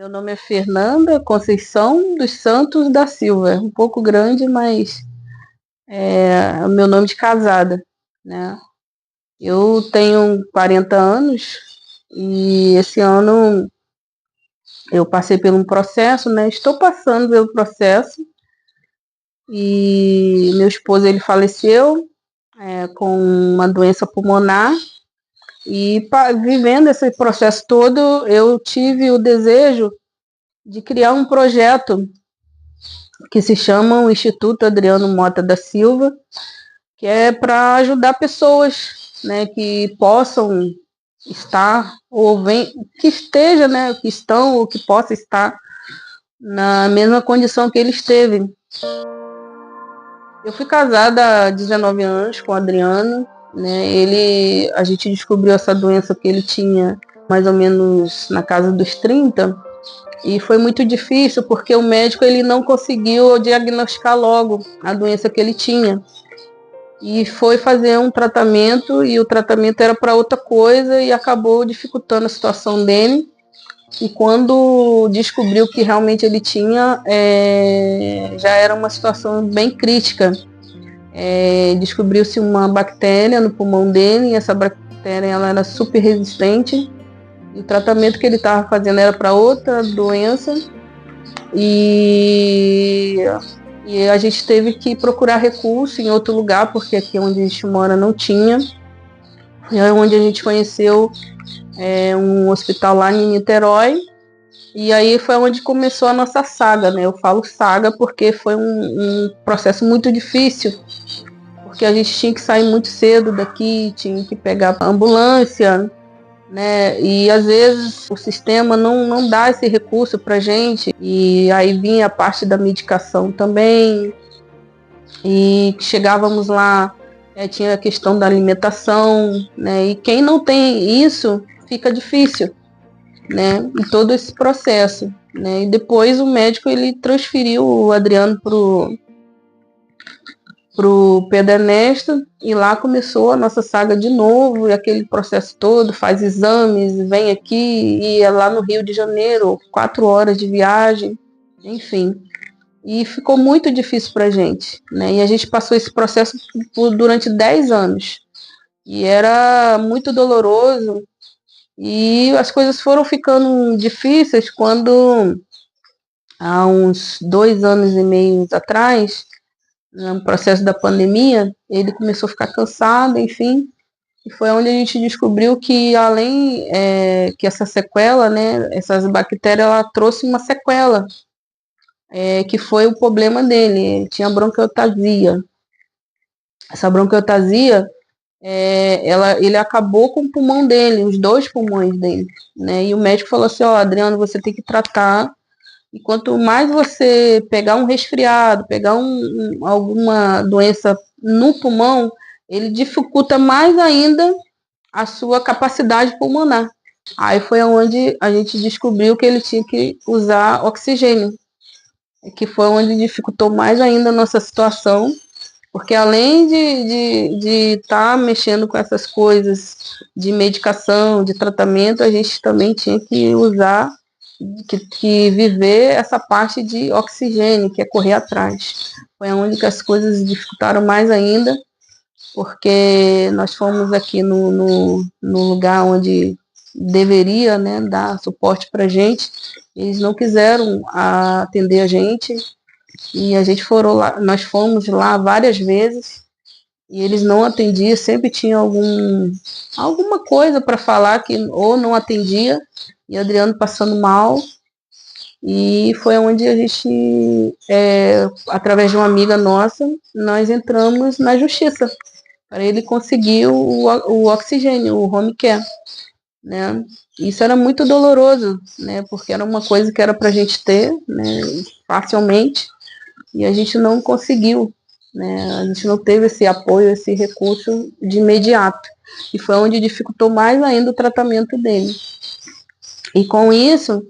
Meu nome é Fernanda Conceição dos Santos da Silva. Um pouco grande, mas é o meu nome de casada, né? Eu tenho 40 anos e esse ano eu passei por um processo, né? Estou passando pelo processo e meu esposo ele faleceu com uma doença pulmonar e vivendo esse processo todo eu tive o desejo de criar um projeto que se chama o Instituto Adriano Mota da Silva, que é para ajudar pessoas, né, que possam estar que esteja, né, que estão ou que possa estar na mesma condição que ele esteve. Eu fui casada há 19 anos com o Adriano, né? A gente descobriu essa doença que ele tinha mais ou menos na casa dos 30. E foi muito difícil porque o médico ele não conseguiu diagnosticar logo a doença que ele tinha. E foi fazer um tratamento e o tratamento era para outra coisa e acabou dificultando a situação dele. E quando descobriu que realmente ele tinha, já era uma situação bem crítica. Descobriu-se uma bactéria no pulmão dele e essa bactéria ela era super resistente. E o tratamento que ele estava fazendo era para outra doença e a gente teve que procurar recurso em outro lugar, porque aqui onde a gente mora não tinha. E é onde a gente conheceu um hospital lá em Niterói, e aí foi onde começou a nossa saga, né? Eu falo saga porque foi um processo muito difícil, porque a gente tinha que sair muito cedo daqui, tinha que pegar a ambulância, né? E às vezes o sistema não dá esse recurso para gente, e aí vinha a parte da medicação também, e chegávamos lá, tinha a questão da alimentação, né? E quem não tem isso fica difícil, né? E todo esse processo, né? E depois o médico ele transferiu o Adriano pro Pedro Ernesto, e lá começou a nossa saga de novo, e aquele processo todo, faz exames, vem aqui, e é lá no Rio de Janeiro, 4 horas de viagem, enfim. E ficou muito difícil pra gente, né? E a gente passou esse processo durante 10 anos. E era muito doloroso, e as coisas foram ficando difíceis quando, há uns 2 anos e meio atrás, no processo da pandemia, ele começou a ficar cansado, enfim, e foi onde a gente descobriu que além que essa sequela, né, essas bactérias, ela trouxe uma sequela, que foi o problema dele, ele tinha bronquiolitasia. Essa bronquiolitasia, ele acabou com o pulmão dele, os 2 pulmões dele, né, e o médico falou assim, Adriano, você tem que tratar. E quanto mais você pegar um resfriado, pegar alguma doença no pulmão, ele dificulta mais ainda a sua capacidade pulmonar. Aí foi onde a gente descobriu que ele tinha que usar oxigênio, que foi onde dificultou mais ainda a nossa situação, porque além de estar mexendo com essas coisas de medicação, de tratamento, a gente também tinha que usar que viver essa parte de oxigênio, que é correr atrás. Foi onde que as coisas dificultaram mais ainda, porque nós fomos aqui no lugar onde deveria, né, dar suporte para a gente, eles não quiseram atender a gente, e nós fomos lá várias vezes, e eles não atendiam, sempre tinha alguma coisa para falar que ou não atendia, e Adriano passando mal. E foi onde a gente, através de uma amiga nossa, nós entramos na justiça para ele conseguir o oxigênio, o home care, né? Isso era muito doloroso, né? Porque era uma coisa que era para a gente ter, né, facilmente, e a gente não conseguiu, né? A gente não teve esse apoio, esse recurso de imediato. E foi onde dificultou mais ainda o tratamento dele. E com isso,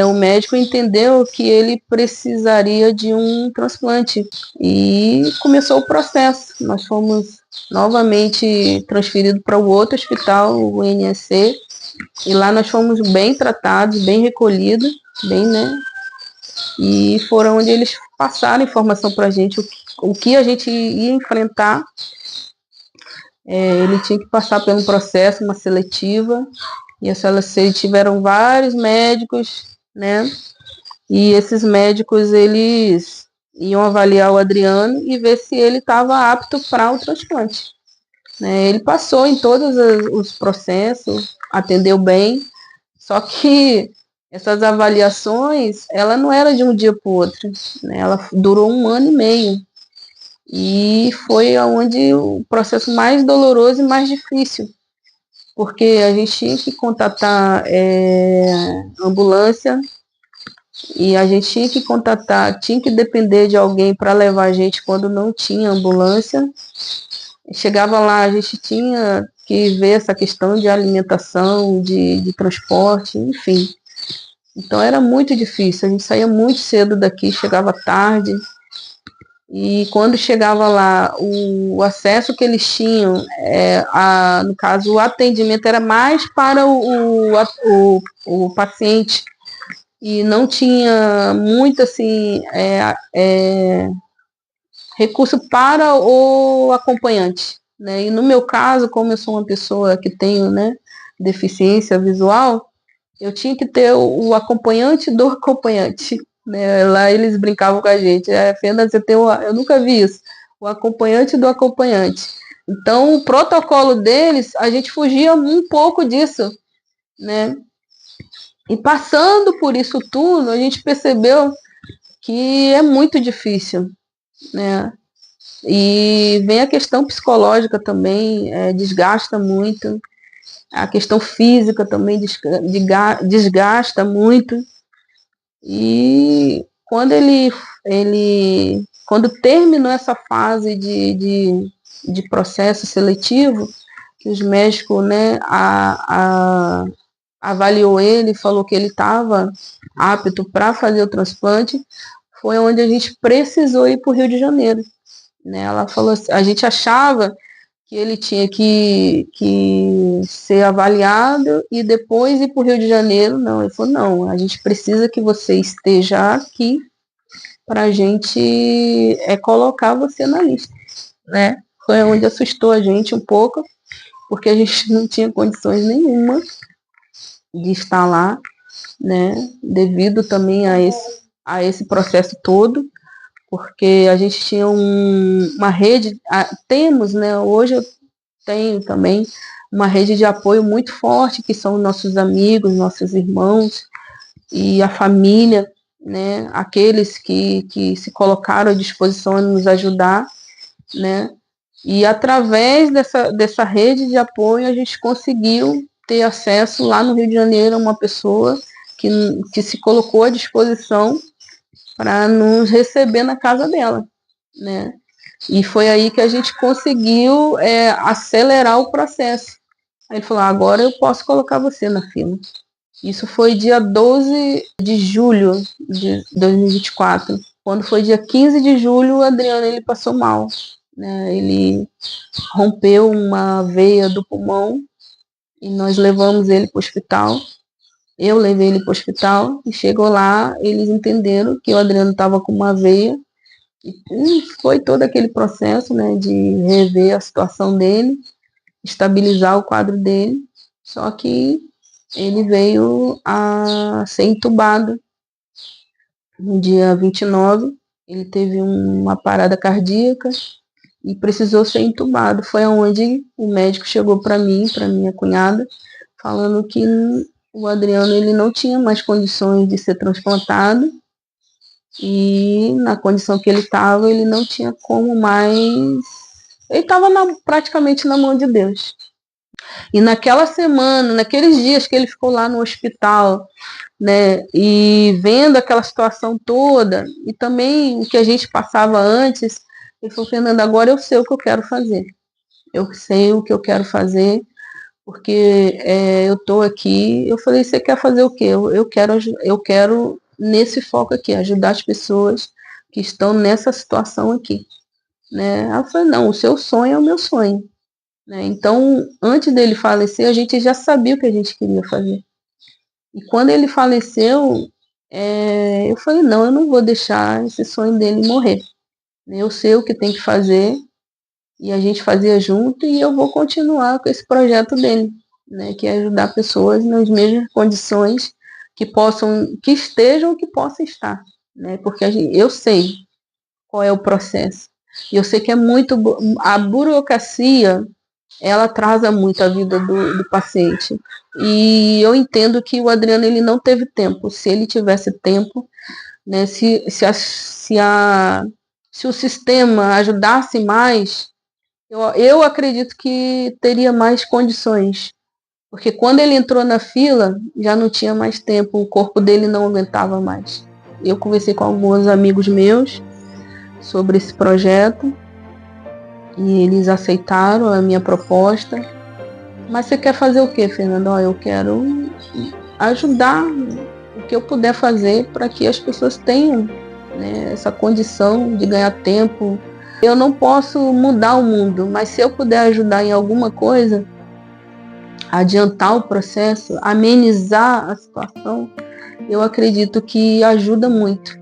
o médico entendeu que ele precisaria de um transplante e começou o processo. Nós fomos novamente transferidos para o outro hospital, o UNSC, E lá nós fomos bem tratados, bem recolhidos, bem, né? E foram onde eles passaram informação para a gente, o que a gente ia enfrentar. Ele tinha que passar por um processo, uma seletiva, e essa seletiva tiveram vários médicos, né? E esses médicos, eles iam avaliar o Adriano e ver se ele estava apto para o transplante. Né? Ele passou em todos os processos, atendeu bem, só que essas avaliações, ela não era de um dia para o outro, né? Ela durou 1 ano e meio. E foi onde o processo mais doloroso e mais difícil, porque a gente tinha que contatar ambulância, e a gente tinha que contatar, tinha que depender de alguém para levar a gente quando não tinha ambulância. Chegava lá, a gente tinha que ver essa questão de alimentação, de transporte, enfim. Então era muito difícil, a gente saía muito cedo daqui, chegava tarde. E quando chegava lá, o acesso que eles tinham, no caso, o atendimento era mais para o paciente, e não tinha muito assim recurso para o acompanhante, né? E no meu caso, como eu sou uma pessoa que tenho, né, deficiência visual, eu tinha que ter o acompanhante do acompanhante, né? Lá eles brincavam com a gente, Fernanda, eu nunca vi isso, o acompanhante do acompanhante. Então, o protocolo deles, a gente fugia um pouco disso, né? E passando por isso tudo, a gente percebeu que é muito difícil, né? E vem a questão psicológica também, desgasta muito. A questão física também desgasta muito. E quando terminou essa fase de processo seletivo, que os médicos, né, avaliou ele, falou que ele estava apto para fazer o transplante, foi onde a gente precisou ir para o Rio de Janeiro. Né? Ela falou assim, a gente achava que ele tinha que ser avaliado e depois ir para o Rio de Janeiro. Não, ele falou, não, a gente precisa que você esteja aqui para a gente colocar você na lista. Né? Foi onde assustou a gente um pouco, porque a gente não tinha condições nenhuma de estar lá, né? Devido também a esse processo todo, porque a gente tinha uma rede, temos, né? Hoje eu tenho também uma rede de apoio muito forte, que são nossos amigos, nossos irmãos e a família, né? Aqueles que se colocaram à disposição de nos ajudar, né? E através dessa rede de apoio a gente conseguiu ter acesso lá no Rio de Janeiro a uma pessoa que se colocou à disposição para nos receber na casa dela, né? E foi aí que a gente conseguiu acelerar o processo. Aí ele falou, agora eu posso colocar você na fila. Isso foi dia 12 de julho de 2024. Quando foi dia 15 de julho, o Adriano ele passou mal. Né? Ele rompeu uma veia do pulmão e nós levamos ele para o hospital. Eu levei ele para o hospital e chegou lá, eles entenderam que o Adriano estava com uma veia. E foi todo aquele processo, né, de rever a situação dele, estabilizar o quadro dele, só que ele veio a ser entubado no dia 29, ele teve uma parada cardíaca e precisou ser entubado. Foi onde o médico chegou para mim, para minha cunhada, falando que o Adriano ele não tinha mais condições de ser transplantado, e na condição que ele estava, ele não tinha como mais. Ele estava praticamente na mão de Deus. E naquela semana, naqueles dias que ele ficou lá no hospital, né, e vendo aquela situação toda, e também o que a gente passava antes, ele falou, Fernanda, agora eu sei o que eu quero fazer. Eu sei o que eu quero fazer, porque eu estou aqui. Eu falei, você quer fazer o quê? Eu quero nesse foco aqui, ajudar as pessoas que estão nessa situação aqui. Né? Ela falou, não, o seu sonho é o meu sonho. né? Então, antes dele falecer, a gente já sabia o que a gente queria fazer. E quando ele faleceu, eu falei, não, eu não vou deixar esse sonho dele morrer. Eu sei o que tem que fazer, e a gente fazia junto, e eu vou continuar com esse projeto dele, né, que é ajudar pessoas nas mesmas condições que estejam, que possam estar, né, porque eu sei qual é o processo. E eu sei que a burocracia, ela atrasa muito a vida do paciente. E eu entendo que o Adriano, ele não teve tempo. Se ele tivesse tempo, né, se o sistema ajudasse mais, eu acredito que teria mais condições. Porque quando ele entrou na fila, já não tinha mais tempo, o corpo dele não aguentava mais. Eu conversei com alguns amigos meus sobre esse projeto e eles aceitaram a minha proposta. Mas você quer fazer o quê, Fernando? Eu quero ajudar o que eu puder fazer para que as pessoas tenham, né, essa condição de ganhar tempo. Eu não posso mudar o mundo, mas se eu puder ajudar em alguma coisa, adiantar o processo, amenizar a situação, eu acredito que ajuda muito.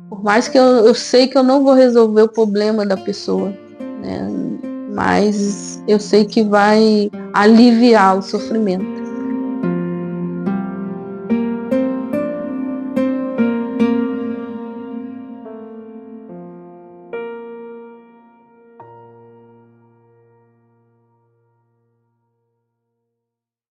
Por mais que eu sei que eu não vou resolver o problema da pessoa, né? Mas eu sei que vai aliviar o sofrimento.